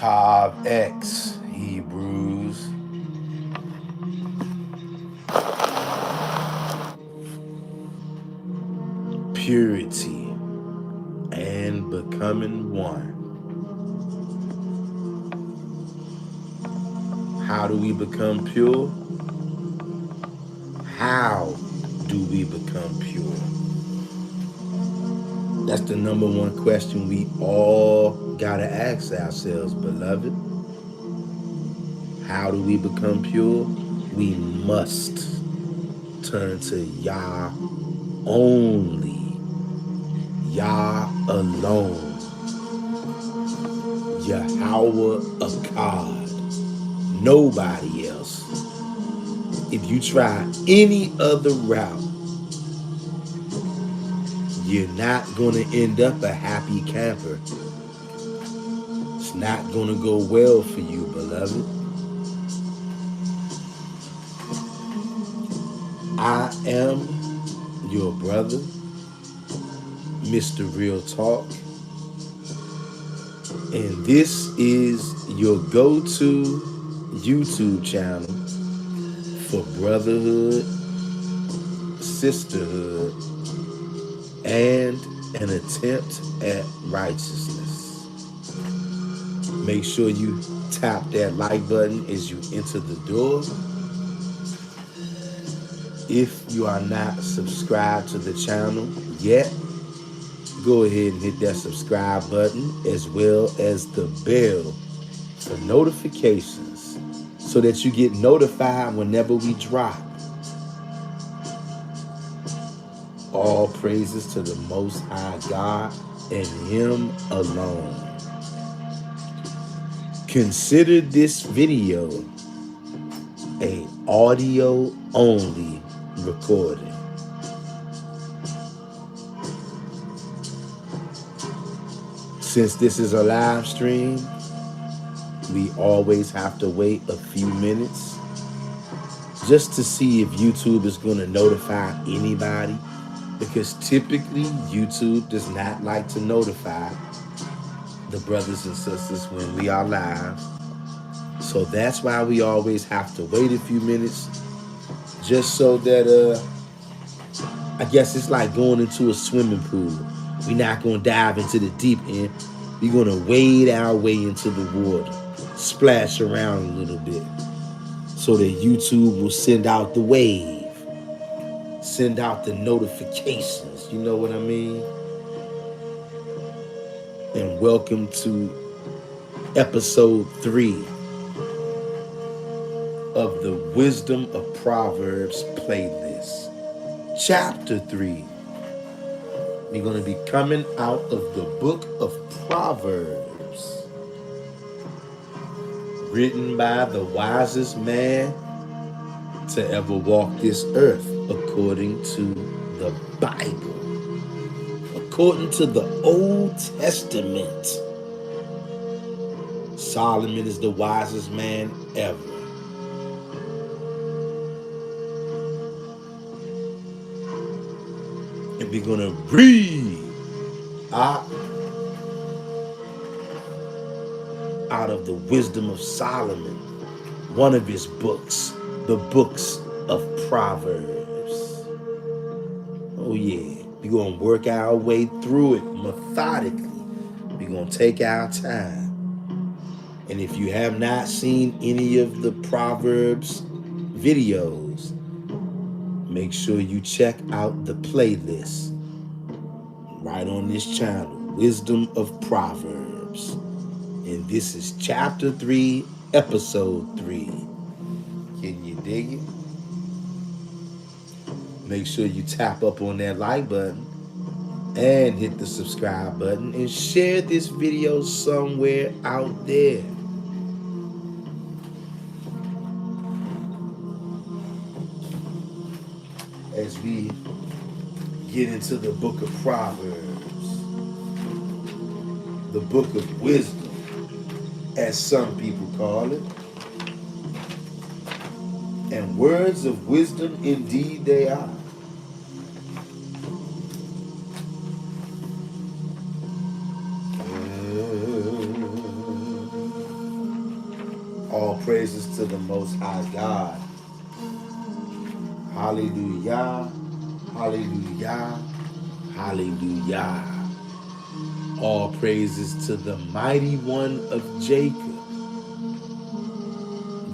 Tav X, Hebrews. Purity and becoming one. How do we become pure? How do we become pure? That's the number one question we all gotta ask ourselves, beloved. How do we become pure? We must turn to Yah only, Yah alone, Yahweh Akkad, nobody else. If you try any other route, you're not going to end up a happy camper. It's not going to go well for you, beloved. I am your brother, Mr. Real Talk, and this is your go-to YouTube channel for brotherhood, sisterhood, and an attempt at righteousness. Make sure you tap that like button as you enter the door. If you are not subscribed to the channel yet, go ahead and hit that subscribe button as well as the bell for notifications so that you get notified whenever we drop. All praises to the Most High God and Him alone. Consider this video a audio only recording. Since this is a live stream, we always have to wait a few minutes just to see if YouTube is going to notify anybody, because typically YouTube does not like to notify the brothers and sisters when we are live. So that's why we always have to wait a few minutes, just so that I guess it's like going into a swimming pool. We're not going to dive into the deep end. We're going to wade our way into the water, splash around a little bit, so that YouTube will send out the wave, send out the notifications. You know what I mean? And welcome to episode 3 of the Wisdom of Proverbs playlist. Chapter 3. We're going to be coming out of the book of Proverbs, written by the wisest man to ever walk this earth, according to the Bible, according to the Old Testament. Solomon is the wisest man ever. And we're going to read out of the Wisdom of Solomon, one of his books, the books of Proverbs. Oh yeah, we're going to work our way through it methodically. We're going to take our time. And if you have not seen any of the Proverbs videos, make sure you check out the playlist right on this channel, Wisdom of Proverbs. And this is chapter 3, episode 3. Can you dig it? Make sure you tap up on that like button and hit the subscribe button and share this video somewhere out there. As we get into the book of Proverbs, the book of wisdom, as some people call it. And words of wisdom indeed they are. to the Most High God. Hallelujah. Hallelujah. Hallelujah. All praises to the mighty one of Jacob,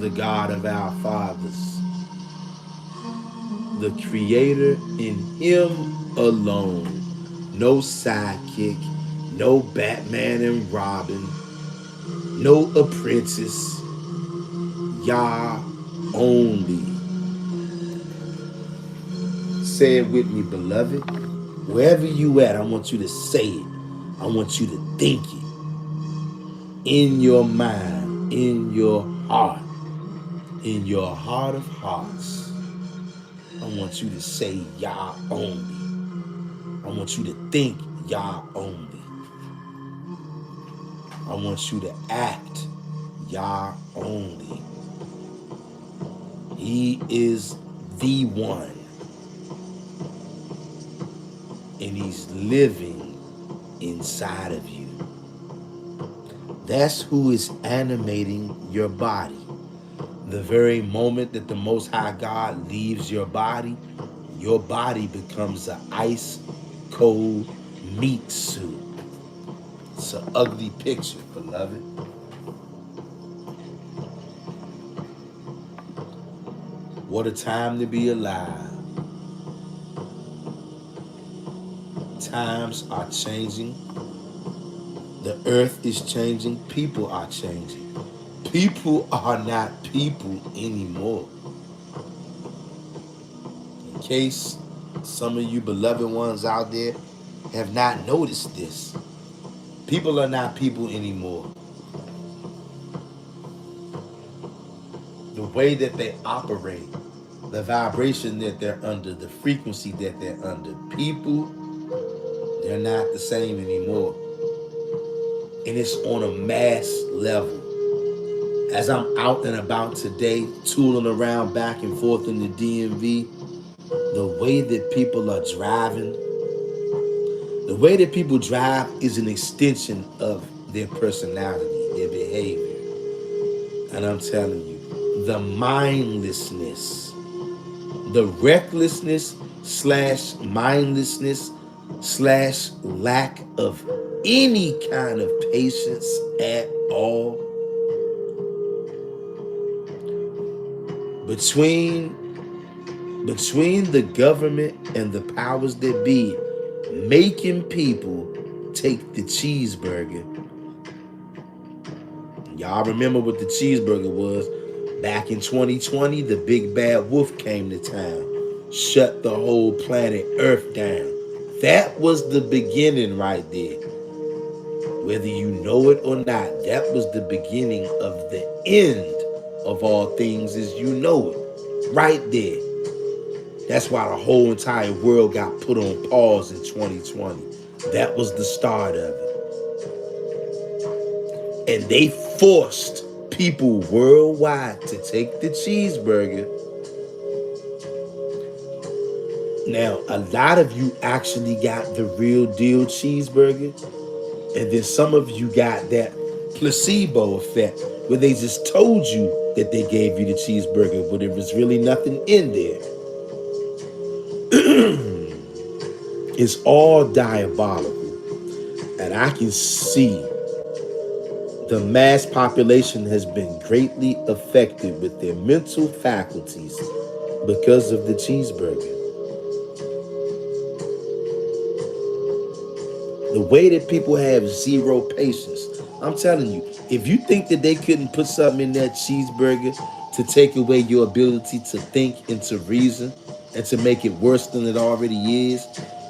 the God of our fathers, the creator in him alone. No sidekick, no Batman and Robin, no apprentice, Yah only. Say it with me, beloved. Wherever you at, I want you to say it. I want you to think it in your mind, in your heart of hearts. I want you to say Yah only. I want you to think Yah only. I want you to act Yah only. He is the one, and he's living inside of you. That's who is animating your body. The very moment that the Most High God leaves your body becomes an ice cold meat suit. It's an ugly picture, beloved. What a time to be alive. Times are changing. The earth is changing. People are changing. People are not people anymore. In case some of you beloved ones out there have not noticed this, people are not people anymore. The way that they operate, the vibration that they're under, the frequency that they're under, people, they're not the same anymore. And it's on a mass level. As I'm out and about today, tooling around back and forth in the DMV, the way that people are driving, the way that people drive is an extension of their personality, their behavior. And I'm telling you, the mindlessness, the recklessness slash mindlessness slash lack of any kind of patience at all between the government and the powers that be making people take the cheeseburger. Y'all remember what the cheeseburger was? Back in 2020, the big bad wolf came to town, shut the whole planet Earth down. That was the beginning right there. Whether you know it or not, that was the beginning of the end of all things as you know it. Right there. That's why the whole entire world got put on pause in 2020. That was the start of it. And they forced people worldwide to take the cheeseburger. Now, a lot of you actually got the real deal cheeseburger. And then some of you got that placebo effect where they just told you that they gave you the cheeseburger, but there was really nothing in there. It's all diabolical. And I can see the mass population has been greatly affected with their mental faculties because of the cheeseburger. The way that people have zero patience. I'm telling you, if you think that they couldn't put something in that cheeseburger to take away your ability to think and to reason and to make it worse than it already is,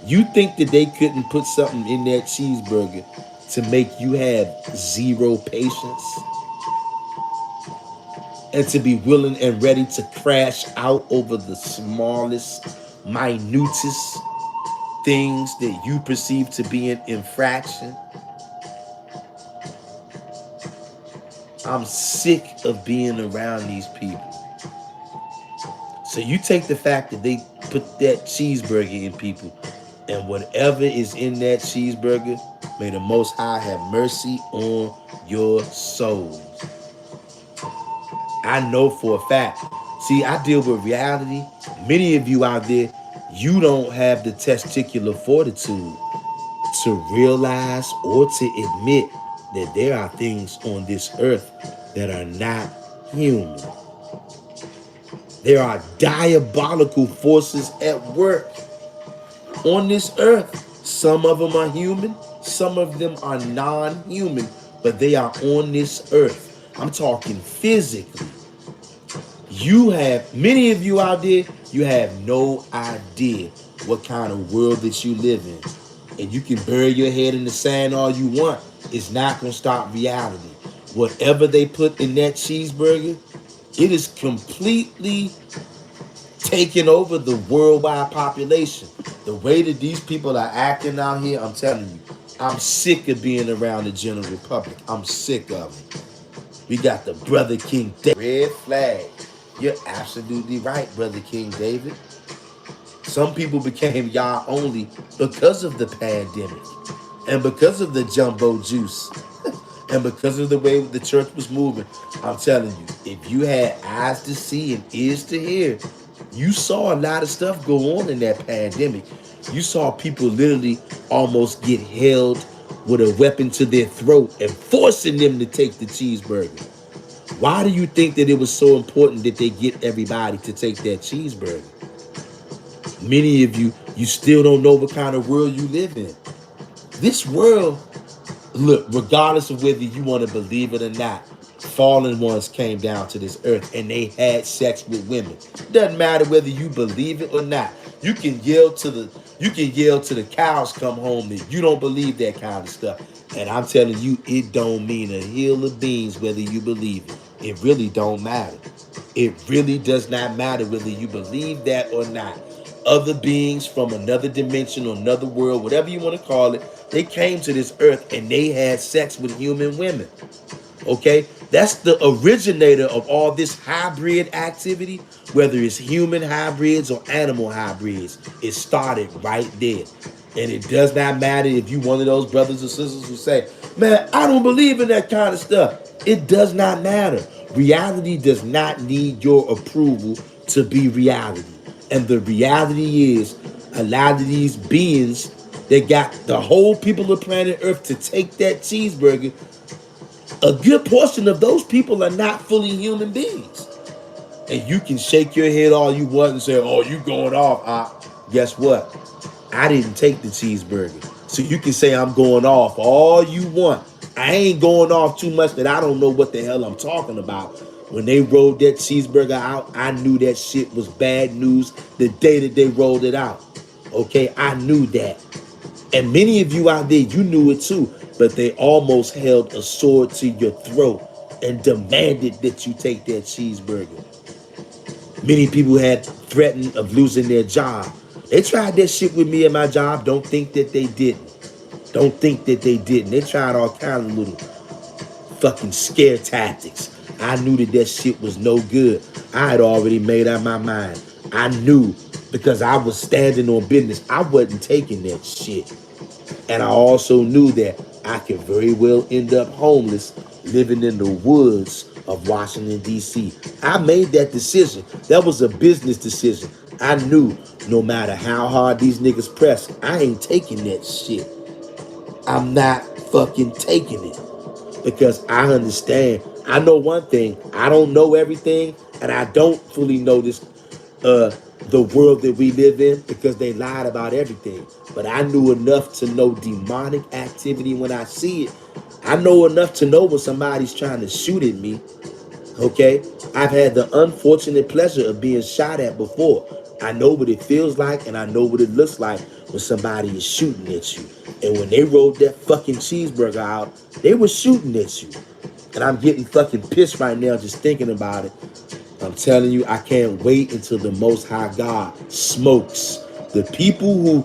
you think that they couldn't put something in that cheeseburger to make you have zero patience and to be willing and ready to crash out over the smallest, minutest things that you perceive to be an infraction? I'm sick of being around these people. So you take the fact that they put that cheeseburger in people, and whatever is in that cheeseburger, may the Most High have mercy on your souls. I know for a fact. See, I deal with reality. Many of you out there, you don't have the testicular fortitude to realize or to admit that there are things on this earth that are not human. There are diabolical forces at work on this earth. Some of them are human, some of them are non-human, but they are on this earth. I'm talking physically. You have, many of you out there, you have no idea what kind of world that you live in. And you can bury your head in the sand all you want. It's not going to stop reality. Whatever they put in that cheeseburger, it is completely taking over the worldwide population. The way that these people are acting out here, I'm telling you, I'm sick of being around the general public. I'm sick of it. We got the Brother King David. Red flag. You're absolutely right, Brother King David. Some people became y'all only because of the pandemic and because of the jumbo juice and because of the way the church was moving. I'm telling you, if you had eyes to see and ears to hear, you saw a lot of stuff go on in that pandemic. You saw people literally almost get held with a weapon to their throat and forcing them to take the cheeseburger. Why do you think that it was so important that they get everybody to take that cheeseburger? Many of you, you still don't know what kind of world you live in. This world, look, regardless of whether you want to believe it or not, fallen ones came down to this earth and they had sex with women. Doesn't matter whether you believe it or not. You can yell to the cows come home that you don't believe that kind of stuff. And I'm telling you, it don't mean a hill of beans whether you believe it. It really don't matter. It really does not matter whether you believe that or not. Other beings from another dimension or another world, whatever you want to call it, they came to this earth and they had sex with human women. Okay? That's the originator of all this hybrid activity, whether it's human hybrids or animal hybrids. It started right there. And it does not matter if you one of those brothers or sisters who say, man, I don't believe in that kind of stuff. It does not matter. Reality does not need your approval to be reality. And the reality is, a lot of these beings that got the whole people of planet Earth to take that cheeseburger, a good portion of those people are not fully human beings. And you can shake your head all you want and say, oh, you going off. Guess what? I didn't take the cheeseburger. So you can say I'm going off all you want. I ain't going off too much that I don't know what the hell I'm talking about. When they rolled that cheeseburger out, I knew that shit was bad news the day that they rolled it out. Okay, I knew that. And many of you out there, you knew it too, but they almost held a sword to your throat and demanded that you take that cheeseburger. Many people had threatened of losing their job. They tried that shit with me at my job. Don't think that they didn't. Don't think that they didn't. They tried all kinds of little fucking scare tactics. I knew that that shit was no good. I had already made up my mind. I knew because I was standing on business. I wasn't taking that shit. And I also knew that I could very well end up homeless living in the woods of Washington, D.C. I made that decision. That was a business decision. I knew no matter how hard these niggas press, I ain't taking that shit. I'm not fucking taking it. Because I understand. I know one thing. I don't know everything. And I don't fully know this the world that we live in because they lied about everything. But I knew enough to know demonic activity when I see it. I know enough to know when somebody's trying to shoot at me. Okay? I've had the unfortunate pleasure of being shot at before. I know what it feels like and I know what it looks like when somebody is shooting at you. And when they rolled that fucking cheeseburger out, they were shooting at you. And I'm getting fucking pissed right now just thinking about it. I'm telling you, I can't wait until the Most High God smokes the people who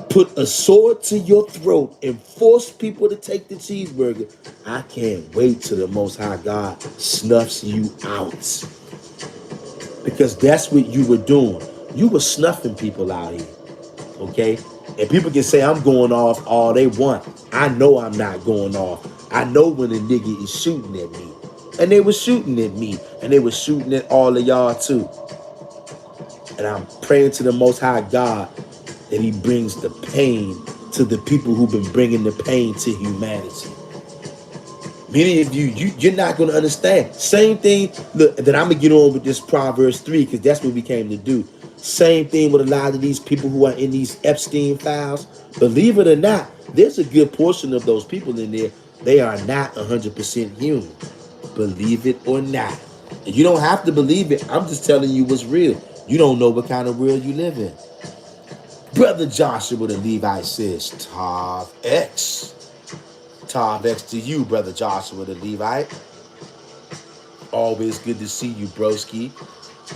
put a sword to your throat and force people to take the cheeseburger. I can't wait till the Most High God snuffs you out. Because that's what you were doing. You were snuffing people out here. Okay? And people can say I'm going off all they want. I know I'm not going off. I know when a nigga is shooting at me. And they were shooting at me. And they were shooting at all of y'all too. And I'm praying to the Most High God that he brings the pain to the people who've been bringing the pain to humanity. Many of you're not going to understand. Same thing, look, that I'm going to get on with this Proverbs 3, because that's what we came to do. Same thing with a lot of these people who are in these Epstein files. Believe it or not, there's a good portion of those people in there. They are not 100% human. Believe it or not. And you don't have to believe it. I'm just telling you what's real. You don't know what kind of world you live in. Brother Joshua the Levite says, Tav X. Tav X to you, Brother Joshua the Levite. Always good to see you, broski.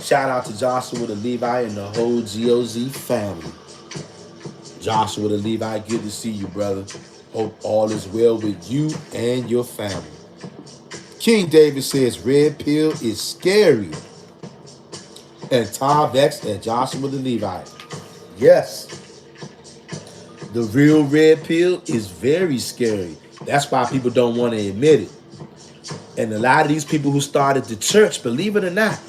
Shout out to Joshua the Levite and the whole GOZ family. Joshua the Levite, good to see you, brother. Hope all is well with you and your family. King David says, red pill is scary. And Tav X and Joshua the Levite. Yes. The real red pill is very scary. That's why people don't want to admit it. And a lot of these people who started the church, believe it or not,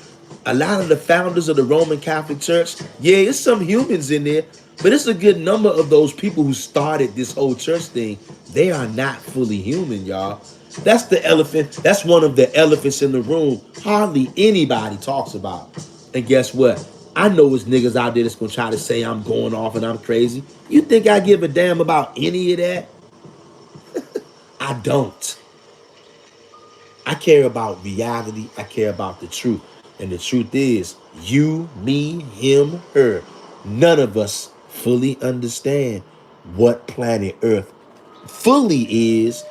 a lot of the founders of the Roman Catholic Church, yeah, it's some humans in there, but it's a good number of those people who started this whole church thing. They are not fully human, y'all. That's the elephant. That's one of the elephants in the room hardly anybody talks about. And guess what? I know it's niggas out there that's going to try to say I'm going off and I'm crazy. You think I give a damn about any of that? I don't. I care about reality. I care about the truth. And the truth is, you, me, him, her, none of us fully understand what planet Earth fully is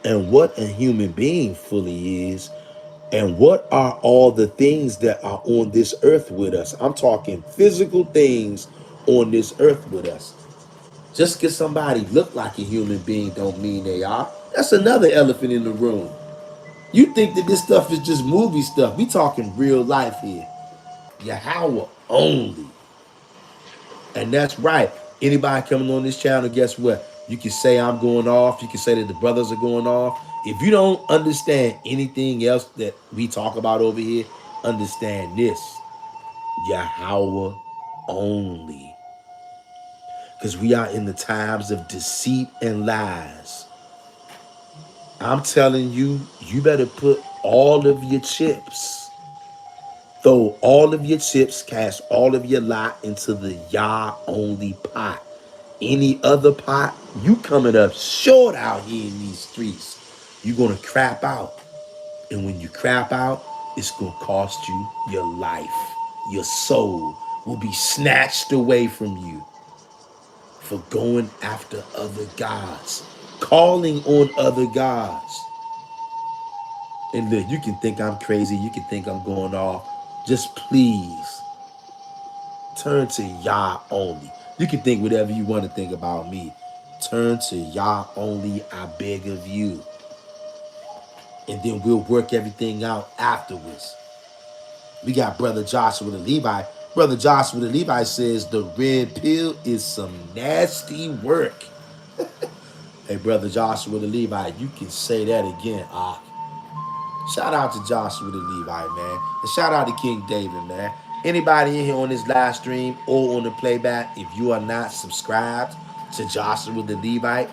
and what a human being fully is and what are all the things that are on this earth with us. I'm talking physical things on this earth with us. Just because somebody look like a human being don't mean they are. That's another elephant in the room. You think that this stuff is just movie stuff. We talking real life here. Yahweh only. And that's right. Anybody coming on this channel, guess what? You can say I'm going off. You can say that the brothers are going off. If you don't understand anything else that we talk about over here, understand this. Yahweh only. Because we are in the times of deceit and lies. I'm telling you, you better put all of your chips. Throw all of your chips, cast all of your lot into the Yah only pot. Any other pot, you coming up short out here in these streets. You're going to crap out. And when you crap out, it's going to cost you your life. Your soul will be snatched away from you for going after other gods, calling on other gods. And look, you can think I'm crazy. You can think I'm going off. Just please turn to Yah only. You can think whatever you want to think about me. Turn to Yah only, I beg of you. And then we'll work everything out afterwards. We got Brother Joshua the Levite. Brother Joshua the Levite says the red pill is some nasty work. Hey, Brother Joshua the Levite, you can say that again, Shout out to Joshua the Levite, man. And shout out to King David, man. Anybody in here on this live stream or on the playback, if you are not subscribed to Joshua the Levite,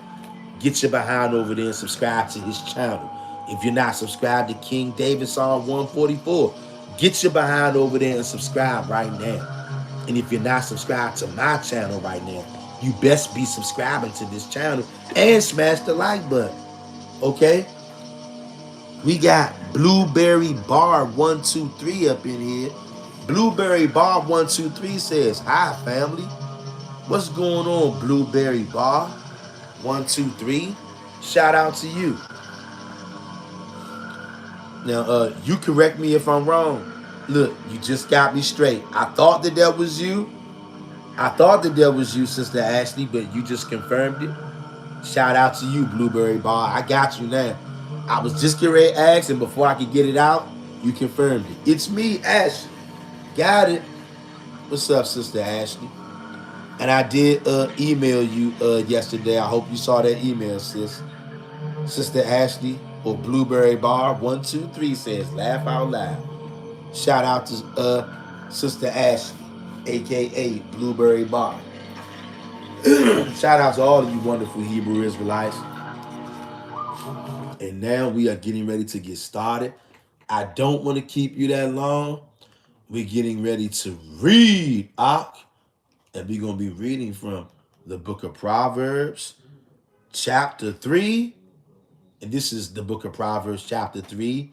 get your behind over there and subscribe to his channel. If you're not subscribed to King David Psalm 144, get your behind over there and subscribe right now. And if you're not subscribed to my channel right now, you best be subscribing to this channel and smash the like button. Okay? We got Blueberry Bar 123 up in here. Blueberry Bar 123 says, hi, family. What's going on, Blueberry Bar 123? Shout out to you. Now, you correct me if I'm wrong. Look, you just got me straight. I thought that was you. Sister Ashley, but you just confirmed it. Shout out to you, Blueberry Bar. I got you now. I was just getting ready to ask, and before I could get it out, you confirmed it. It's me, Ashley. Got it. What's up, Sister Ashley? And I did email you yesterday. I hope you saw that email, sis. Sister Ashley, or Blueberry Bar 123 says laugh out loud. Shout out to Sister Ashley, aka Blueberry Bar. Shout out to all of you wonderful Hebrew Israelites. And now we are getting ready to get started. I don't want to keep you that long. We're getting ready to read, Ak, and we're going to be reading from the book of Proverbs, chapter 3. And this is the book of Proverbs, chapter 3,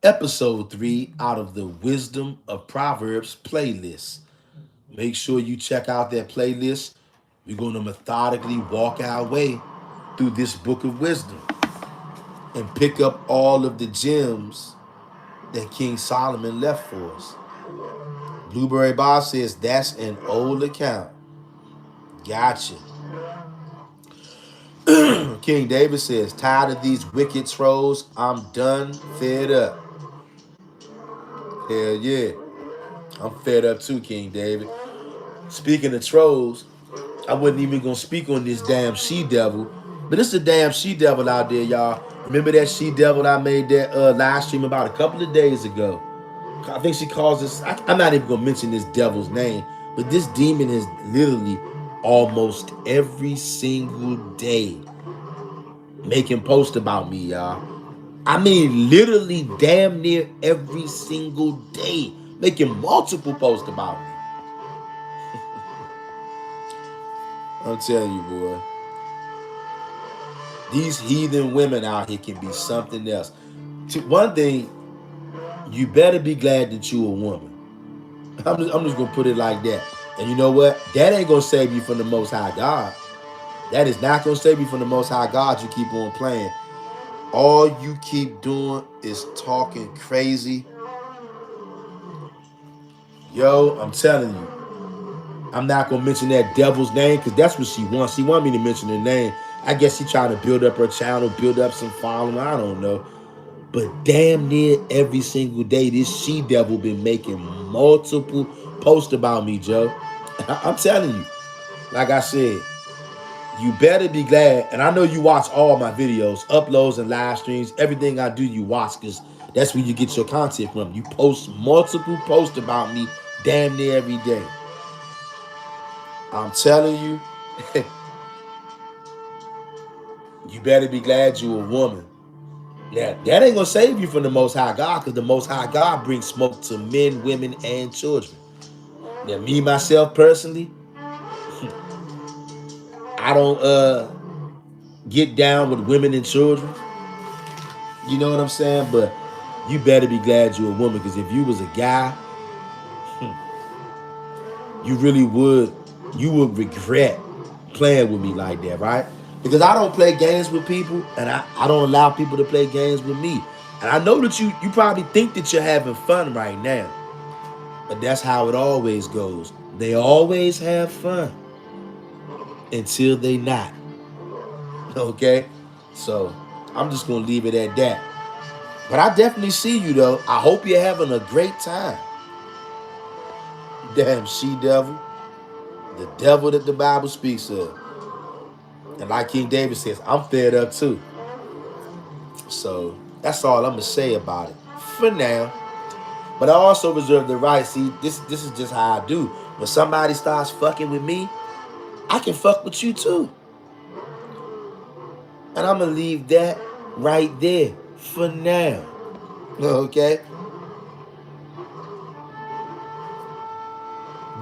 episode 3, out of the Wisdom of Proverbs playlist. Make sure you check out that playlist. We're going to methodically walk our way through this book of wisdom and pick up all of the gems that King Solomon left for us. Blueberry Bob says that's an old account. Gotcha. King David says, tired of these wicked trolls. I'm done, fed up. Hell yeah. I'm fed up too, King David. Speaking of trolls, I wasn't even going to speak on this damn she-devil. But it's a damn she-devil out there, y'all. Remember that she-devil I made that live stream about a couple of days ago? I think she calls this, I'm not even going to mention this devil's name, but this demon is literally almost every single day making posts about me, y'all. I mean, literally damn near every single day making multiple posts about me. I'm telling you, boy. These heathen women out here can be something else. One thing, you better be glad that you a woman. I'm just gonna put it like that. And you know what? That ain't gonna save you from the Most High God. That is not gonna save you from the Most High God. You keep on playing. All you keep doing is talking crazy. Yo, I'm telling you. I'm not gonna mention that devil's name because that's what she wants. She want me to mention her name. I guess she trying to build up her channel, build up some following. I don't know. But damn near every single day, this she-devil been making multiple posts about me, Joe. I'm telling you. Like I said, you better be glad. And I know you watch all my videos, uploads and live streams. Everything I do, you watch because that's where you get your content from. You post multiple posts about me damn near every day. I'm telling you, you better be glad you a woman. Now, that ain't going to save you from the Most High God because the Most High God brings smoke to men, women, and children. Now, me, myself, personally, I don't get down with women and children. You know what I'm saying? But you better be glad you're a woman because if you was a guy, you really would, you would regret playing with me like that, right? Because I don't play games with people and I don't allow people to play games with me. And I know that you probably think that you're having fun right now. But that's how it always goes. They always have fun until they not. Okay? So I'm just going to leave it at that. But I definitely see you though. I hope you're having a great time. Damn she-devil. The devil that the Bible speaks of. And like King David says, I'm fed up too. So that's all I'm going to say about it for now. But I also reserve the right. See, this is just how I do. When somebody starts fucking with me, I can fuck with you too. And I'm going to leave that right there for now. Okay?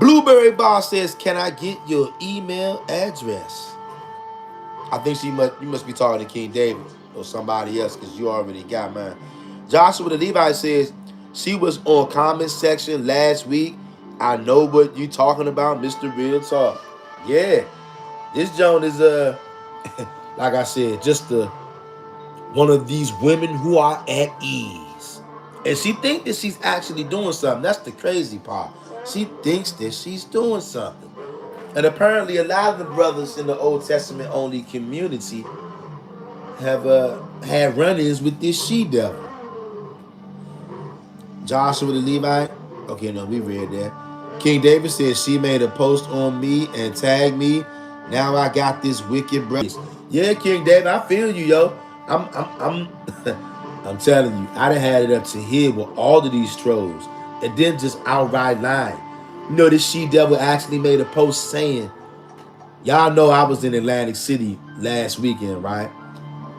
Blueberry Boss says, can I get your email address? I think you must be talking to King David or somebody else because you already got mine. Joshua the Levite says, she was on comment section last week. I know what you talking about, Mr. Real Talk. Yeah. This Joan is like I said, just one of these women who are at ease. And she thinks that she's actually doing something. That's the crazy part. She thinks that she's doing something. And apparently a lot of the brothers in the Old Testament only community have had run-ins with this she-devil. Joshua the Levite. Okay, no, we read that. King David says she made a post on me and tagged me. Now I got this wicked brother. Yeah, King David, I feel you, yo. I'm I'm telling you, I done had it up to here with all of these trolls. And then just outright lying. You know, this she-devil actually made a post saying, y'all know I was in Atlantic City last weekend, right?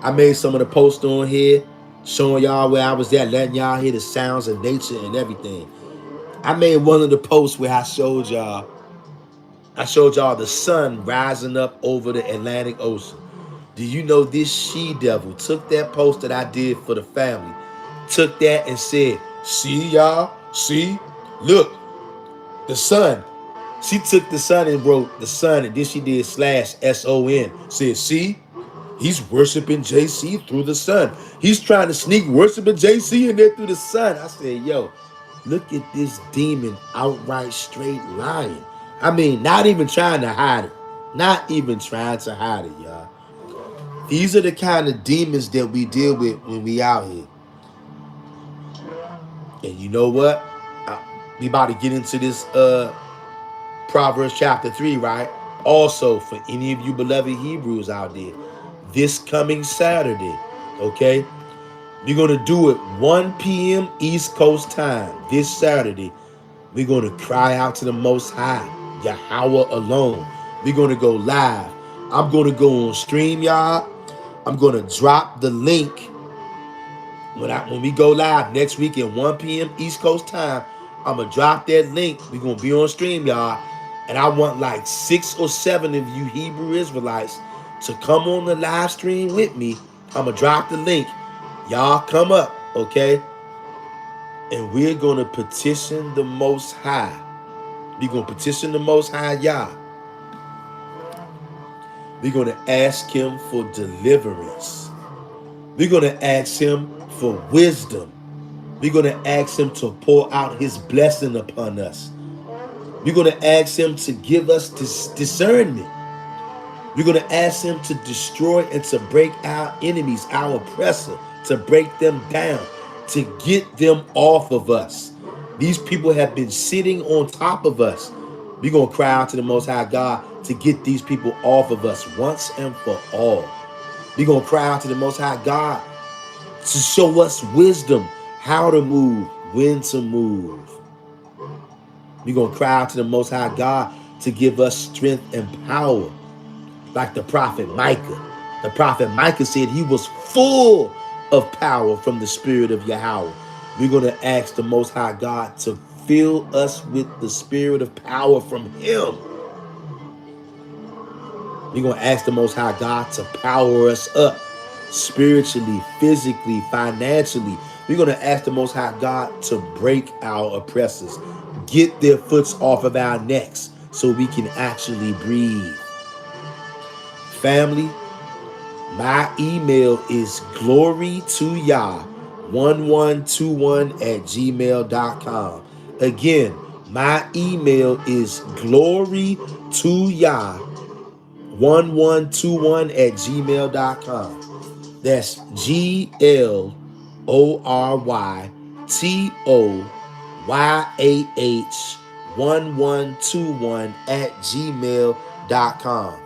I made some of the posts on here showing y'all where I was at, letting y'all hear the sounds of nature and everything. I made one of the posts where I showed y'all the sun rising up over the Atlantic Ocean. Do you know this she-devil took that post that I did for the family, took that and said, see y'all, see, look, the sun. She took the sun and wrote the sun, and then she did slash S-O-N. Said, see, he's worshiping JC through the sun. He's trying to sneak worshiping JC in there through the sun. I said, yo, look at this demon outright straight lying. I mean, not even trying to hide it. Not even trying to hide it, y'all. These are the kind of demons that we deal with when we out here. And you know what? We about to get into this Proverbs chapter 3, right? Also, for any of you beloved Hebrews out there, this coming Saturday, okay? We're going to do it 1 p.m. East Coast time this Saturday. We're going to cry out to the Most High, Yahweh alone. We're going to go live. I'm going to go on StreamYard. I'm going to drop the link when we go live next week at 1 p.m. East Coast time. I'm going to drop that link. We're going to be on StreamYard. And I want like 6 or 7 of you Hebrew Israelites to come on the live stream with me. I'm going to drop the link. Y'all come up, okay? And we're going to petition the Most High. We're going to petition the Most High Yah. We're going to ask him for deliverance. We're going to ask him for wisdom. We're going to ask him to pour out his blessing upon us. We're going to ask him to give us this discernment. We're going to ask him to destroy and to break our enemies, our oppressor, to break them down, to get them off of us. These people have been sitting on top of us. We're going to cry out to the Most High God to get these people off of us once and for all. We're going to cry out to the Most High God to show us wisdom, how to move, when to move. We're going to cry out to the Most High God to give us strength and power. Like the prophet Micah. The prophet Micah said he was full of power from the spirit of Yahweh. We're going to ask the Most High God to fill us with the spirit of power from him. We're going to ask the Most High God to power us up spiritually, physically, financially. We're going to ask the Most High God to break our oppressors, get their foots off of our necks so we can actually breathe. Family, my email is glorytoyah1121@gmail.com. Again, my email is glorytoyah1121@gmail.com. That's GLORYTOYAH1121@gmail.com.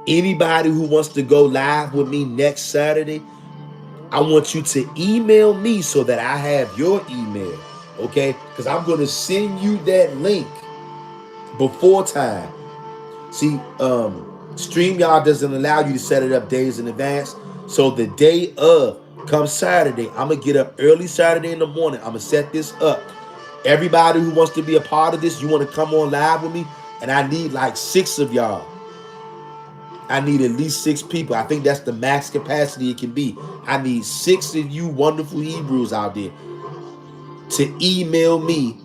Anybody who wants to go live with me next Saturday, I want you to email me so that I have your email, okay? Because I'm going to send you that link before time. See, StreamYard doesn't allow you to set it up days in advance. So the day of, come Saturday, I'm going to get up early Saturday in the morning. I'm going to set this up. Everybody who wants to be a part of this, you want to come on live with me? And I need like 6 of y'all. I need at least 6 people. I think that's the max capacity it can be. I need 6 of you wonderful Hebrews out there to email me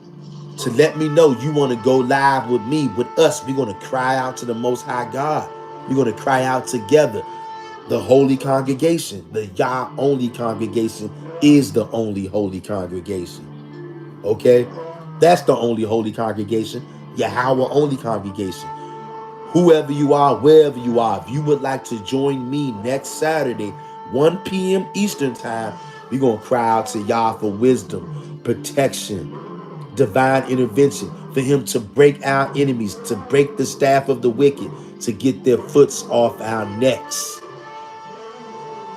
to let me know you want to go live with me, with us. We're going to cry out to the Most High God. We're going to cry out together. The holy congregation, the Yah only congregation is the only holy congregation. Okay? That's the only holy congregation. Yahweh only congregation. Whoever you are, wherever you are, if you would like to join me next Saturday, 1 p.m. Eastern time, we're going to cry out to Yah for wisdom, protection, divine intervention, for him to break our enemies, to break the staff of the wicked, to get their foots off our necks,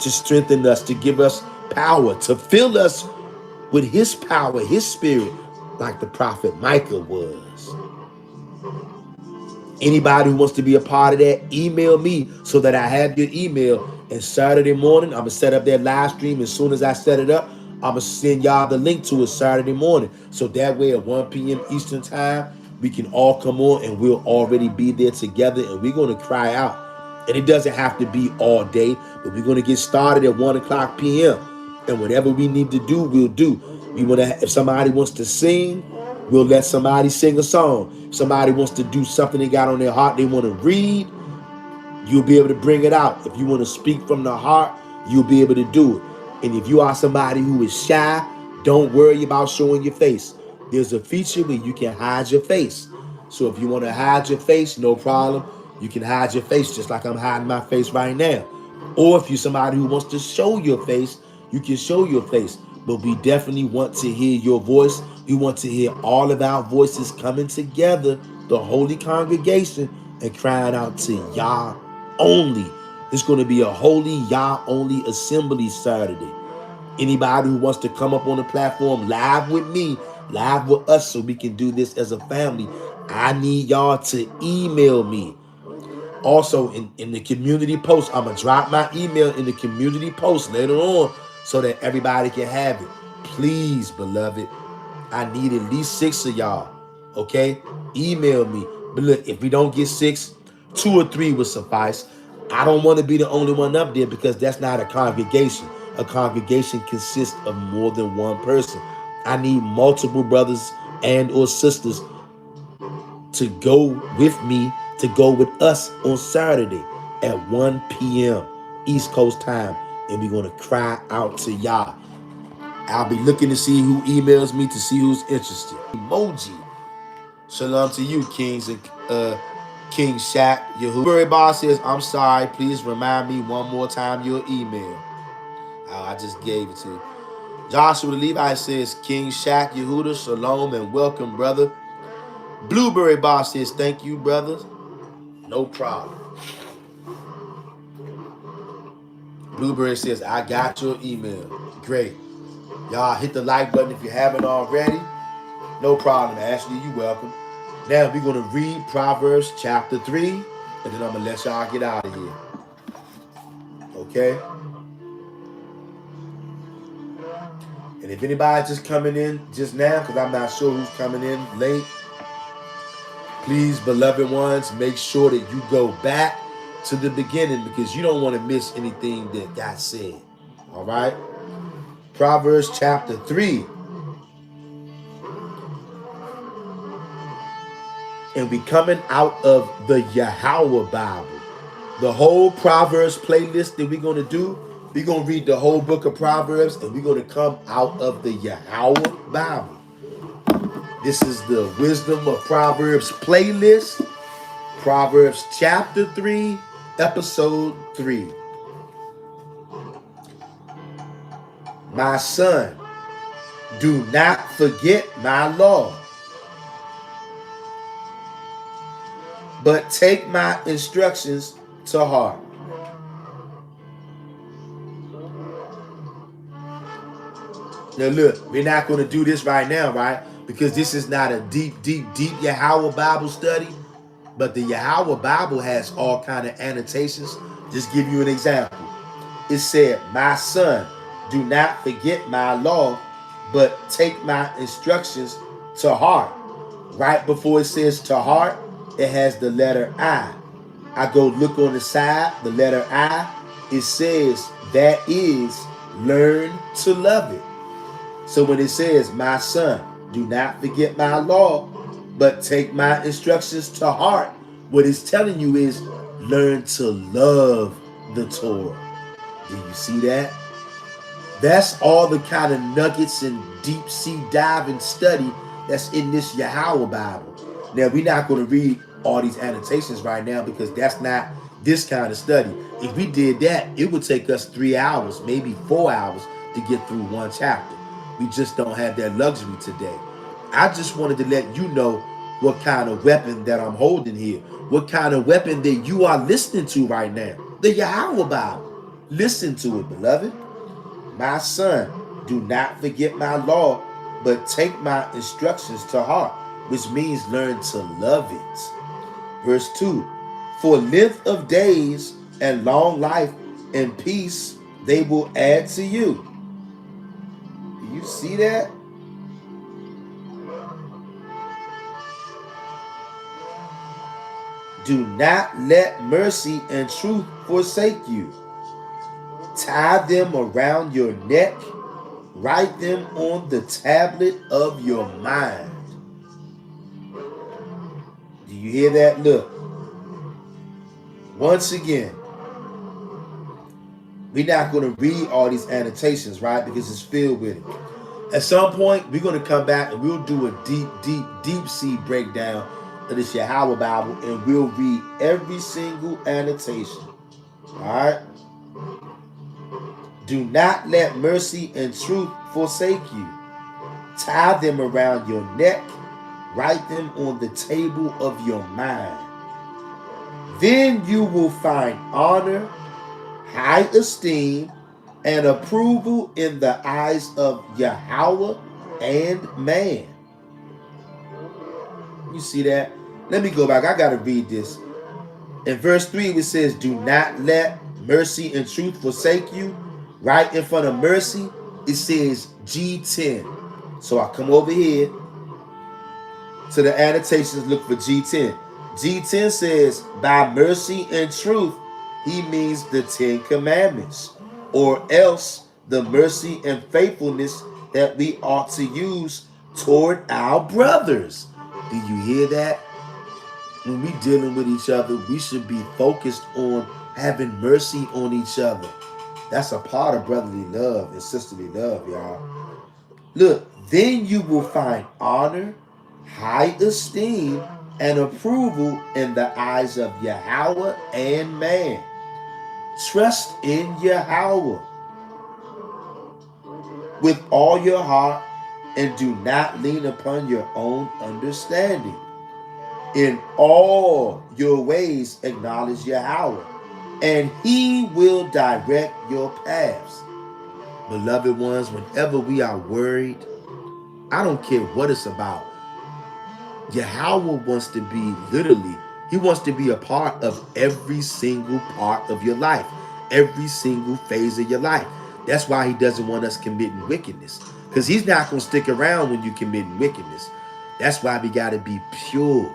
to strengthen us, to give us power, to fill us with his power, his spirit, like the prophet Micah was. Anybody who wants to be a part of that, email me so that I have your email. And Saturday morning, I'm going to set up that live stream. As soon as I set it up, I'm going to send y'all the link to it Saturday morning. So that way at 1 p.m. Eastern time, we can all come on and we'll already be there together. And we're going to cry out. And it doesn't have to be all day, but we're going to get started at 1 o'clock p.m. And whatever we need to do, we'll do. We want to, if somebody wants to sing, we'll let somebody sing a song. If somebody wants to do something they got on their heart, they want to read, you'll be able to bring it out. If you want to speak from the heart, you'll be able to do it. And if you are somebody who is shy, don't worry about showing your face. There's a feature where you can hide your face. So if you want to hide your face, no problem. You can hide your face just like I'm hiding my face right now. Or if you're somebody who wants to show your face, you can show your face. But we definitely want to hear your voice. We want to hear all of our voices coming together, the holy congregation, and crying out to Yah only. It's going to be a holy Yah only assembly Saturday. Anybody who wants to come up on the platform live with me, live with us, so we can do this as a family, I need y'all to email me. Also, in the community post, I'm going to drop my email in the community post later on so that everybody can have it. Please, beloved, I need at least 6 of y'all, okay? Email me. But look, if we don't get 6, 2 or 3 will suffice. I don't want to be the only one up there because that's not a congregation. A congregation consists of more than one person. I need multiple brothers and or sisters to go with me, to go with us on Saturday at 1 p.m. East Coast time. And we're going to cry out to Yah. I'll be looking to see who emails me to see who's interested. Emoji. Shalom to you, Kings and King Shaq. Yahuwah Boss says, I'm sorry. Please remind me one more time your email. Oh, I just gave it to you. Joshua the Levi says, King Shaq, Yehuda, shalom and welcome, brother. Blueberry Boss says, thank you, brothers. No problem. Blueberry says, I got your email. Great. Y'all hit the like button if you haven't already. No problem, Ashley. You welcome. Now we're going to read Proverbs chapter 3, and then I'm going to let y'all get out of here. Okay? And if anybody's just coming in just now, because I'm not sure who's coming in late, please, beloved ones, make sure that you go back to the beginning because you don't want to miss anything that got said. All right? Proverbs chapter 3. And we coming out of the Yahweh Bible. The whole Proverbs playlist that we're going to do, we're going to read the whole book of Proverbs and we're going to come out of the Yahweh Bible. This is the Wisdom of Proverbs playlist. Proverbs chapter 3, episode 3. My son, do not forget my law, but take my instructions to heart. Now look, we're not going to do this right now, right? Because this is not a deep Yahweh Bible study. But the Yahweh Bible has all kind of annotations. Just give you an example. It said, my son, do not forget my law, but take my instructions to heart. Right before it says to heart, it has the letter I. I go look on the side, the letter I, it says that is learn to love it. So when it says, my son, do not forget my law, but take my instructions to heart, what it's telling you is learn to love the Torah. Do you see that? That's all the kind of nuggets and deep sea diving study that's in this Yahweh Bible. Now, we're not going to read all these annotations right now because that's not this kind of study. If we did that, it would take us 3 hours, maybe 4 hours to get through one chapter. We just don't have that luxury today. I just wanted to let you know what kind of weapon that I'm holding here. What kind of weapon that you are listening to right now. The Yahweh Bible. Listen to it, beloved. My son, do not forget my law, but take my instructions to heart, which means learn to love it. Verse 2, for length of days and long life and peace they will add to you. Do you see that? Do not let mercy and truth forsake you. Tie them around your neck. Write them on the tablet of your mind. Do you hear that? Look. Once again, we're not going to read all these annotations, right? Because it's filled with it. At some point, we're going to come back and we'll do a deep sea breakdown of this Yahweh Bible, and we'll read every single annotation. All right? Do not let mercy and truth forsake you. Tie them around your neck. Write them on the table of your mind. Then you will find honor, high esteem, and approval in the eyes of Yahweh and man. You see that? Let me go back. I got to read this. In verse 3, it says, do not let mercy and truth forsake you. Right in front of mercy, it says G10. So I come over here to the annotations, look for G10. G10 says, by mercy and truth, he means the 10 commandments, or else the mercy and faithfulness that we ought to use toward our brothers. Do you hear that? When we dealing with each other, we should be focused on having mercy on each other. That's a part of brotherly love and sisterly love, y'all. Look, then you will find honor, high esteem, and approval in the eyes of Yahweh and man. Trust in Yahweh with all your heart and do not lean upon your own understanding. In all your ways acknowledge Yahweh, and he will direct your paths. Beloved ones, whenever we are worried, I don't care what it's about. Yahweh wants to be literally, he wants to be a part of every single part of your life, every single phase of your life. That's why he doesn't want us committing wickedness, because he's not going to stick around when you're committing wickedness. That's why we got to be pure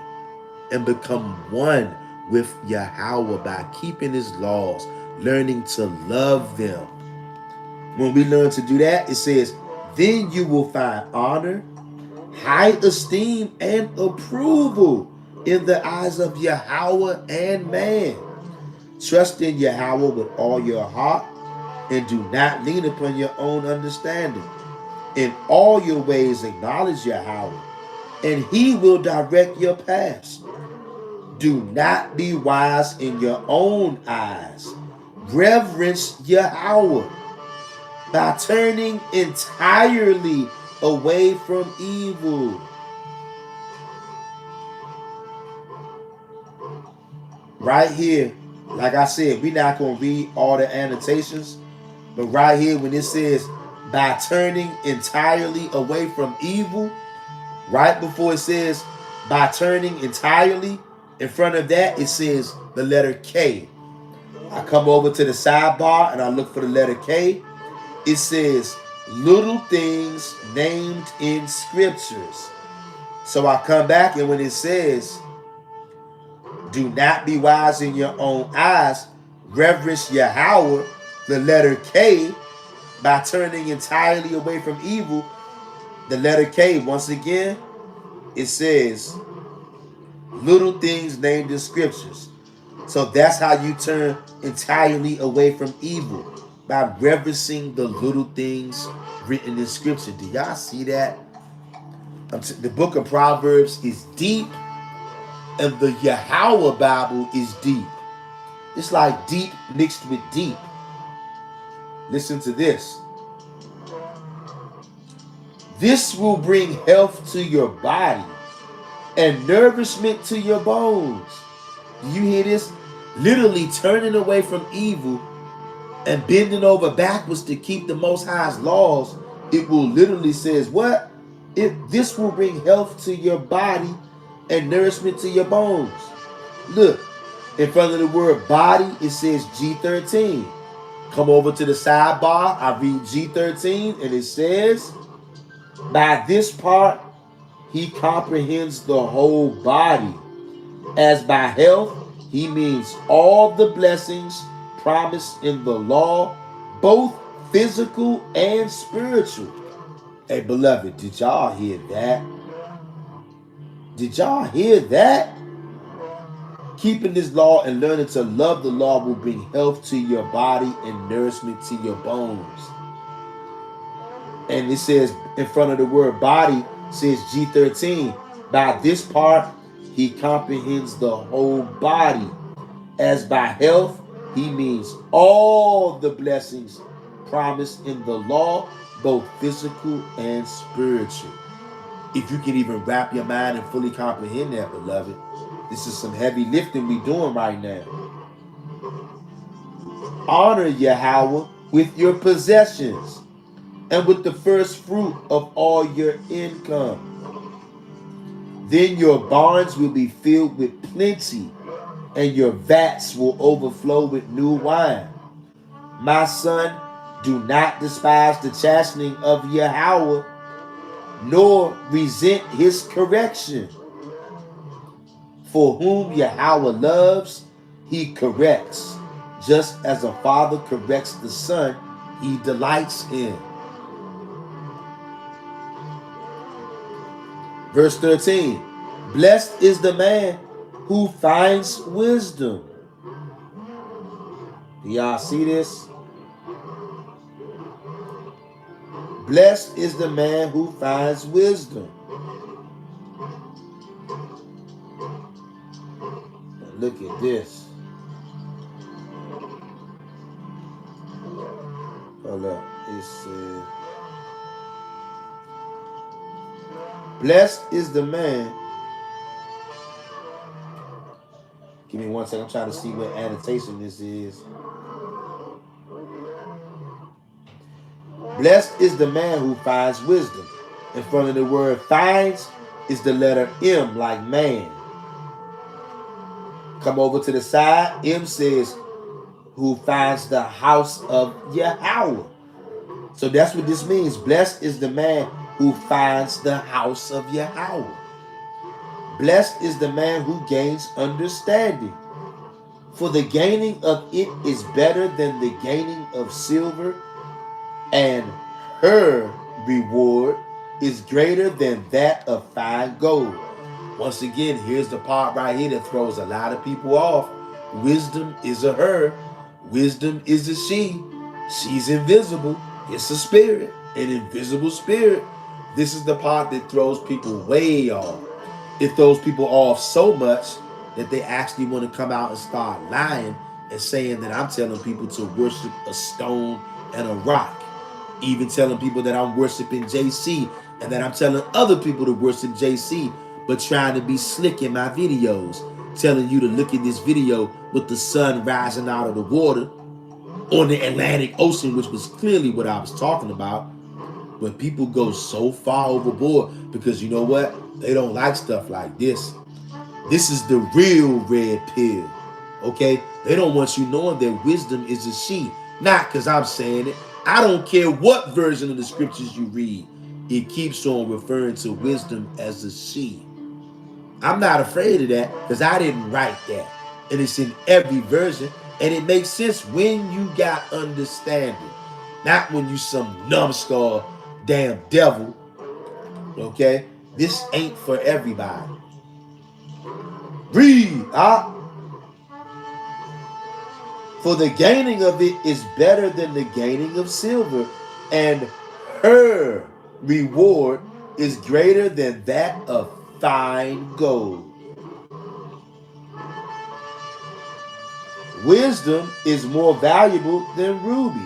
and become one with Yahweh by keeping his laws, learning to love them. When we learn to do that, it says, then you will find honor, high esteem, and approval in the eyes of Yahweh and man. Trust in Yahweh with all your heart and do not lean upon your own understanding. In all your ways acknowledge Yahweh, and he will direct your paths. Do not be wise in your own eyes. Reverence Yahweh by turning entirely away from evil. Right here, like I said, we're not going to read all the annotations, but right here when it says by turning entirely away from evil, right before it says by turning entirely, in front of that it says the letter K. I come over to the sidebar and I look for the letter K. It says little things named in scriptures. So I come back, and when it says do not be wise in your own eyes, reverence Yahweh, the letter K, by turning entirely away from evil, the letter K, once again, it says little things named in scriptures. So that's how you turn entirely away from evil, by reverencing the little things written in scripture. Do y'all see that? The book of Proverbs is deep, and the Yahweh Bible is deep. It's like deep mixed with deep. Listen to this. This will bring health to your body and nourishment to your bones. Do you hear this? Literally turning away from evil and bending over backwards to keep the Most High's laws, it will literally says what? This will bring health to your body and nourishment to your bones. Look, in front of the word body, it says G13. Come over to the sidebar, I read G13, and it says, by this part, he comprehends the whole body. As by health, he means all the blessings promised in the law, both physical and spiritual. Hey, beloved, did y'all hear that? Did y'all hear that? Keeping this law and learning to love the law will bring health to your body and nourishment to your bones. And it says in front of the word body, says G13. By this part, he comprehends the whole body. As by health, he means all the blessings promised in the law, both physical and spiritual. If you can even wrap your mind and fully comprehend that, beloved, this is some heavy lifting we doing right now. Honor Yahweh with your possessions and with the first fruit of all your income. Then your barns will be filled with plenty, and your vats will overflow with new wine. My son, do not despise the chastening of Yahweh, nor resent his correction. For whom Yahweh loves, he corrects, just as a father corrects the son he delights in. Verse 13, blessed is the man who finds wisdom. Do y'all see this? Blessed is the man who finds wisdom. Look at this. Hold up. It says, blessed is the man. Give me 1 second. I'm trying to see what annotation this is. Blessed is the man who finds wisdom. In front of the word finds is the letter M, like man. Come over to the side. M says, who finds the house of Yahweh. So that's what this means. Blessed is the man who finds the house of Yahweh. Blessed is the man who gains understanding. For the gaining of it is better than the gaining of silver, and her reward is greater than that of fine gold. Once again, here's the part right here that throws a lot of people off. Wisdom is a her. Wisdom is a she. She's invisible. It's a spirit, an invisible spirit. This is the part that throws people way off. It throws people off so much that they actually want to come out and start lying and saying that I'm telling people to worship a stone and a rock. Even telling people that I'm worshiping JC and that I'm telling other people to worship JC, but trying to be slick in my videos, telling you to look at this video with the sun rising out of the water on the Atlantic Ocean, which was clearly what I was talking about. But people go so far overboard because you know what? They don't like stuff like this. This is the real red pill, okay? They don't want you knowing that wisdom is a she. Not because I'm saying it. I don't care what version of the scriptures you read. It keeps on referring to wisdom as a she. I'm not afraid of that because I didn't write that. And it's in every version. And it makes sense when you got understanding. Not when you some numbskull damn devil. Okay? This ain't for everybody. Breathe. For the gaining of it is better than the gaining of silver, and her reward is greater than that of fine gold. Wisdom is more valuable than rubies.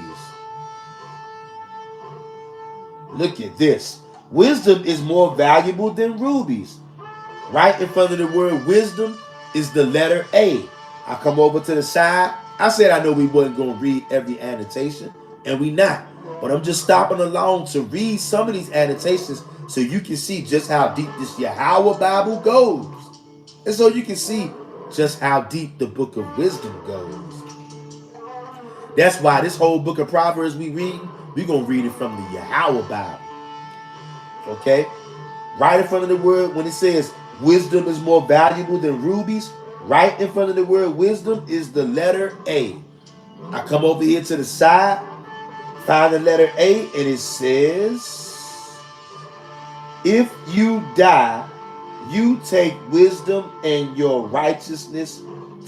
Look at this. Wisdom is more valuable than rubies. Right in front of the word wisdom is the letter A. I come over to the side. I said I know we wasn't going to read every annotation, and we not. But I'm just stopping along to read some of these annotations so you can see just how deep this Yahweh Bible goes. And so you can see just how deep the book of wisdom goes. That's why this whole book of Proverbs we read, we're going to read it from the Yahweh Bible. Okay? Right in front of the word, when it says wisdom is more valuable than rubies, right in front of the word wisdom is the letter A. I come over here to the side, find the letter A, and it says, if you die, you take wisdom and your righteousness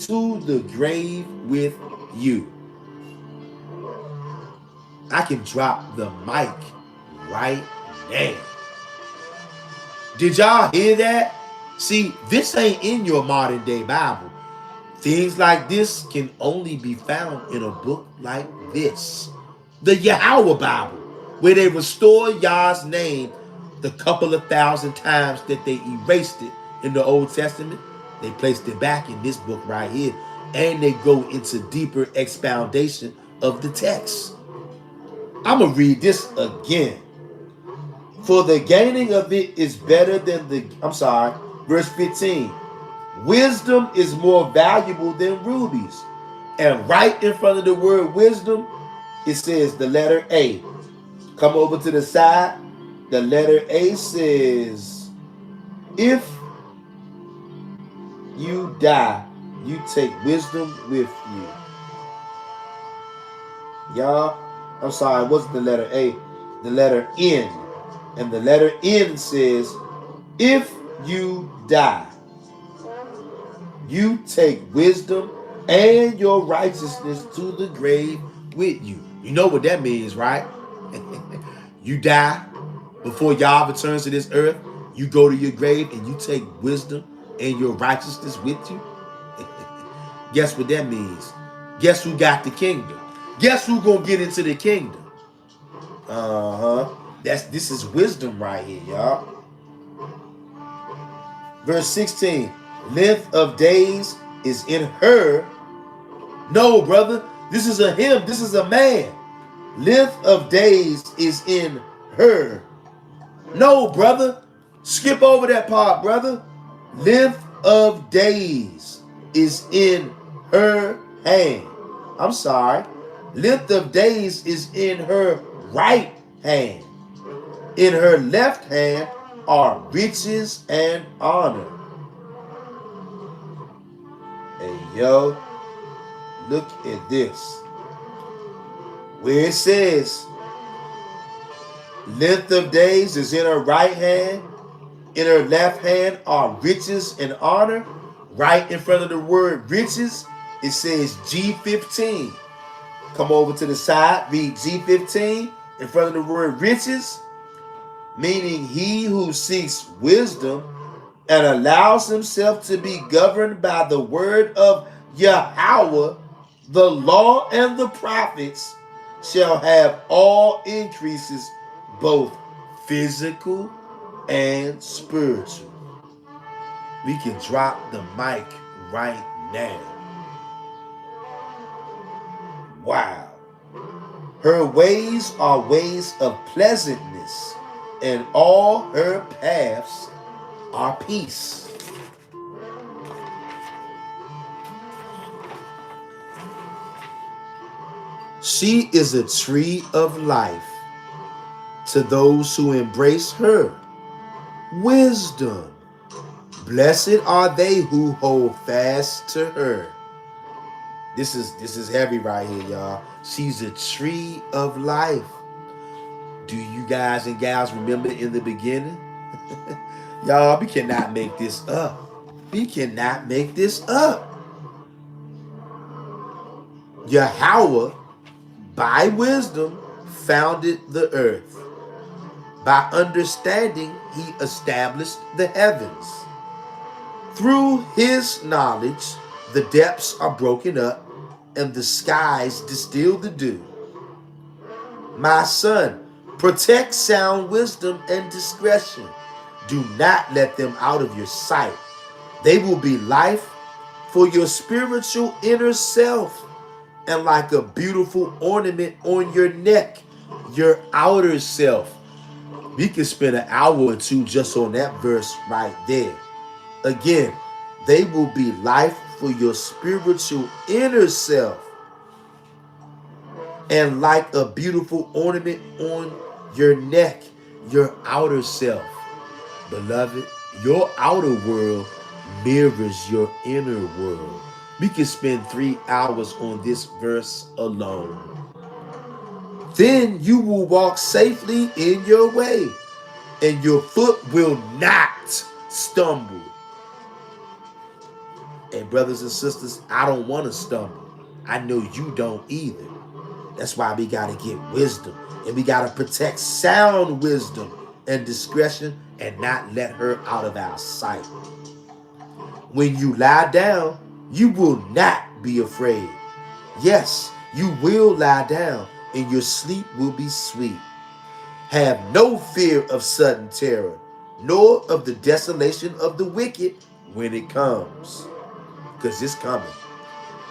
to the grave with you. I can drop the mic right now. Did y'all hear that? See, this ain't in your modern day Bible. Things like this can only be found in a book like this, the Yahweh Bible, where they restore Yah's name the couple of thousand times that they erased it in the Old Testament. They placed it back in this book right here, and they go into deeper expoundation of the text. I'm going to read this again. For the gaining of it is better than verse 15. Wisdom is more valuable than rubies. And right in front of the word wisdom, it says the letter A. Come over to the side. The letter A says, if you die, you take wisdom with you. Y'all, what's the letter A? The letter N. And the letter N says, if you die, you take wisdom and your righteousness to the grave with you. You know what that means, right? You die before Yah returns to this earth. You go to your grave and you take wisdom and your righteousness with you. Guess what that means? Guess who got the kingdom? Guess who gonna get into the kingdom? This is wisdom right here, y'all. Verse 16. Length of days is in her. No, brother. This is a him. This is a man. Length of days is in her. No, brother. Skip over that part, brother. Length of days is in her hand. I'm sorry. Length of days is in her right hand. In her left hand are riches and honor. Hey, yo, look at this. Where it says, length of days is in her right hand, in her left hand are riches and honor. Right in front of the word riches, it says G15. Come over to the side, read G15 in front of the word riches, meaning he who seeks wisdom and allows himself to be governed by the word of Yahweh, the law and the prophets, shall have all increases, both physical and spiritual. We can drop the mic right now. Wow. Her ways are ways of pleasantness, and all her paths are peace. She is a tree of life to those who embrace her. Wisdom. Blessed are they who hold fast to her. This is heavy right here, y'all. She's a tree of life. Do you guys and gals remember in the beginning? Y'all, we cannot make this up. We cannot make this up. Yahweh, by wisdom, founded the earth. By understanding, he established the heavens. Through his knowledge, the depths are broken up, and the skies distill the dew. My son, protect sound wisdom and discretion. Do not let them out of your sight. They will be life for your spiritual inner self and like a beautiful ornament on your neck, your outer self. We could spend an hour or two just on that verse right there. Again, they will be life for your spiritual inner self and like a beautiful ornament on your neck, your outer self. Beloved, your outer world mirrors your inner world. We can spend 3 hours on this verse alone. Then you will walk safely in your way, and your foot will not stumble. And brothers and sisters, I don't want to stumble. I know you don't either. That's why we got to get wisdom, and we got to protect sound wisdom and discretion and not let her out of our sight. When you lie down, you will not be afraid. Yes, you will lie down, and your sleep will be sweet. Have no fear of sudden terror, nor of the desolation of the wicked when it comes. Because it's coming.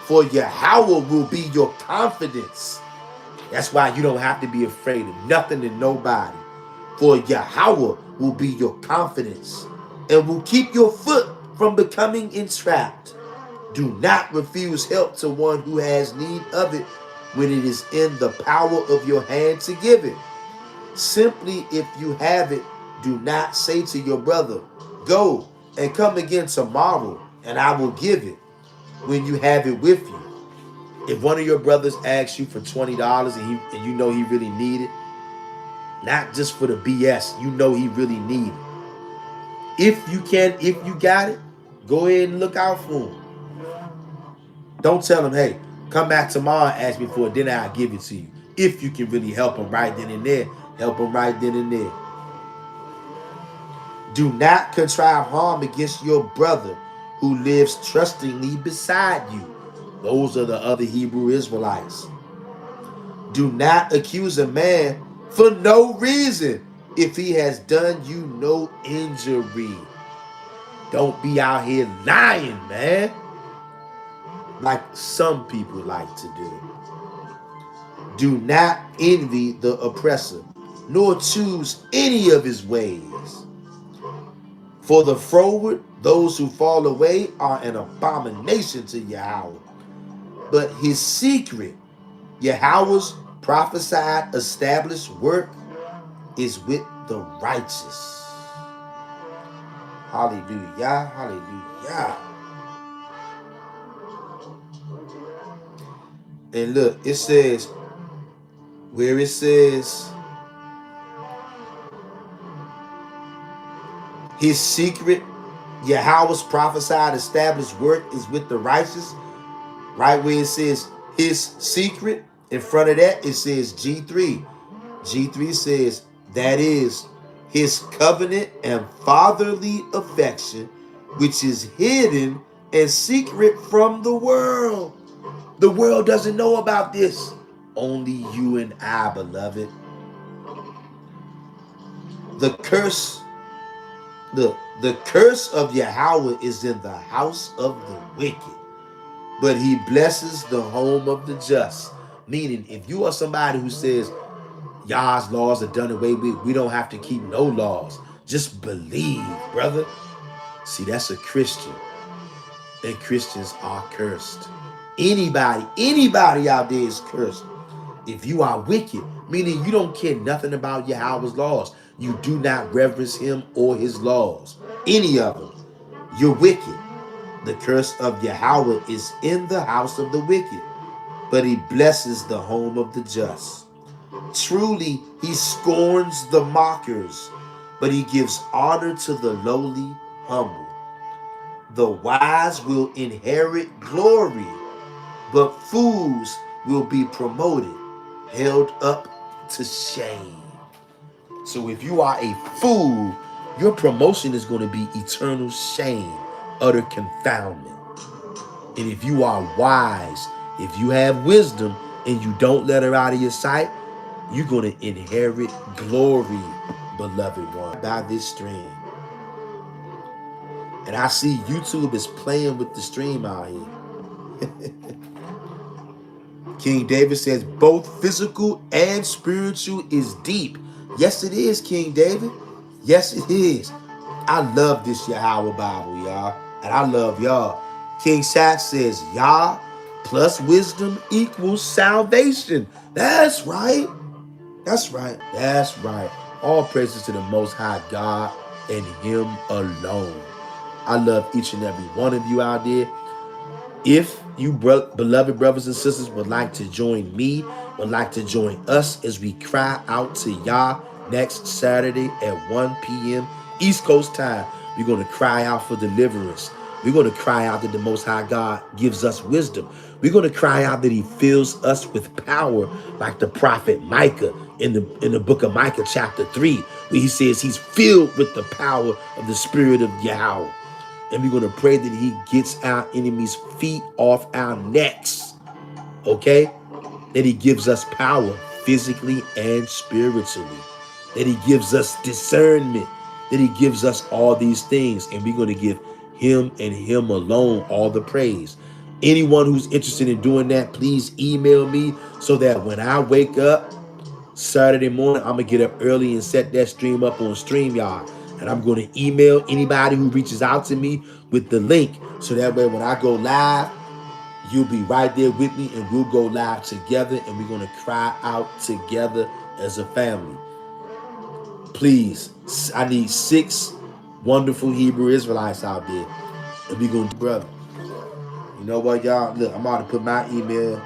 For Yahweh will be your confidence. That's why you don't have to be afraid of nothing and nobody. For Yahweh will be your confidence and will keep your foot from becoming entrapped. Do not refuse help to one who has need of it when it is in the power of your hand to give it. Simply, if you have it, do not say to your brother, go and come again tomorrow, and I will give it when you have it with you. If one of your brothers asks you for $20 and you know he really need it, not just for the BS, you know he really need it. If you got it, go ahead and look out for him. Don't tell him, hey, come back tomorrow and ask me for it, then I'll give it to you. If you can really help him right then and there, help him right then and there. Do not contrive harm against your brother who lives trustingly beside you. Those are the other Hebrew Israelites. Do not accuse a man for no reason if he has done you no injury. Don't be out here lying, man, like some people like to do. Do not envy the oppressor, nor choose any of his ways. For the froward, those who fall away, are an abomination to Yahweh. But his secret, Yahweh's prophesied established work, is with the righteous. Hallelujah, hallelujah. And look, it says, where it says, his secret, Yahweh's prophesied established work is with the righteous. Right where it says his secret, in front of that it says G3. G3 says that is his covenant and fatherly affection, which is hidden and secret from the world. The world doesn't know about this. Only you and I, beloved. The curse, the curse of Yahweh is in the house of the wicked, but he blesses the home of the just. Meaning, if you are somebody who says Yah's laws are done away with, we don't have to keep no laws, just believe, brother. See, that's a Christian, and Christians are cursed. Anybody out there is cursed. If you are wicked, meaning you don't care nothing about Yahweh's laws, you do not reverence him or his laws, any of them, you're wicked. The curse of Yahweh is in the house of the wicked, but he blesses the home of the just. Truly, he scorns the mockers, but he gives honor to the lowly humble. The wise will inherit glory, but fools will be promoted, held up to shame. So if you are a fool, your promotion is going to be eternal shame, utter confoundment. And if you are wise, if you have wisdom and you don't let her out of your sight, you're going to inherit glory, beloved one, by this stream. And I see YouTube is playing with the stream out here. King David says both physical and spiritual is deep. Yes, it is, King David. Yes, it is. I love this Yahweh Bible, y'all. And I love y'all. King Shaq says, Yah plus wisdom equals salvation. That's right. That's right. That's right. All praises to the Most High God and Him alone. I love each and every one of you out there. If you beloved brothers and sisters would like to join me, would like to join us as we cry out to Yah next Saturday at 1 p.m. East Coast time, we're going to cry out for deliverance. We're going to cry out that the Most High God gives us wisdom. We're going to cry out that He fills us with power like the prophet Micah in the book of Micah chapter 3, where he says he's filled with the power of the Spirit of Yahweh. And we're going to pray that He gets our enemies' feet off our necks. Okay? That He gives us power physically and spiritually. That He gives us discernment. That He gives us all these things. And we're going to give Him and Him alone all the praise. Anyone who's interested in doing that, please email me so that when I wake up Saturday morning, I'm going to get up early and set that stream up on StreamYard. And I'm going to email anybody who reaches out to me with the link. So that way when I go live, you'll be right there with me and we'll go live together and we're going to cry out together as a family. Please, I need 6 wonderful Hebrew Israelites out there. And we're going to, brother. You know what, y'all? Look, I'm about to put my email.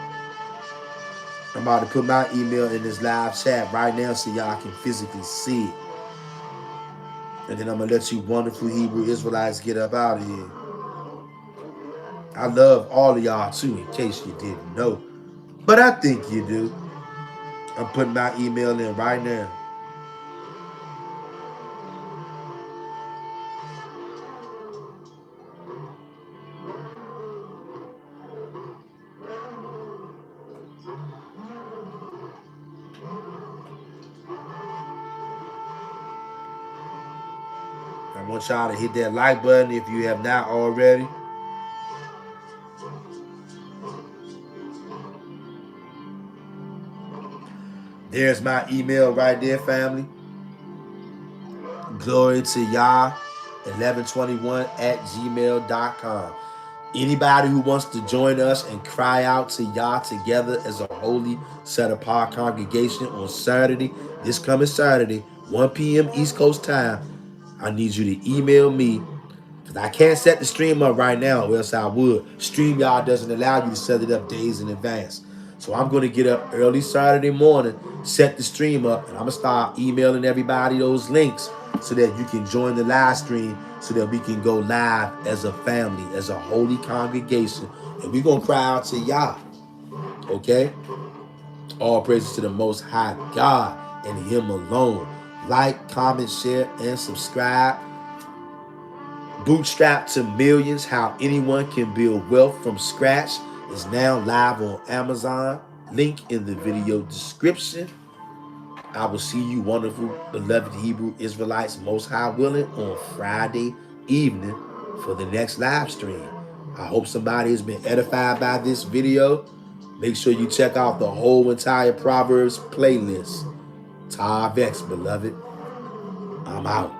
I'm about to put my email in this live chat right now so y'all can physically see it. And then I'm going to let you wonderful Hebrew Israelites get up out of here. I love all of y'all too, in case you didn't know. But I think you do. I'm putting my email in right now. I want y'all to hit that like button if you have not already. There's my email right there, family. Glory to Yah 1121@gmail.com. Anybody who wants to join us and cry out to Yah together as a holy set apart congregation on Saturday, this coming Saturday, 1 p.m. East Coast time, I need you to email me because I can't set the stream up right now, or else I would. StreamYard doesn't allow you to set it up days in advance. So I'm going to get up early Saturday morning, set the stream up, and I'm going to start emailing everybody those links so that you can join the live stream so that we can go live as a family, as a holy congregation. And we're going to cry out to Yah. Okay? All praises to the Most High God and Him alone. Like, comment, share, and subscribe. Bootstrap to Millions, How Anyone Can Build Wealth from Scratch is now live on Amazon. Link in the video description. I will see you wonderful, beloved Hebrew Israelites, Most High willing, on Friday evening for the next live stream. I hope somebody has been edified by this video. Make sure you check out the whole entire Proverbs playlist. Tavex, beloved. I'm out.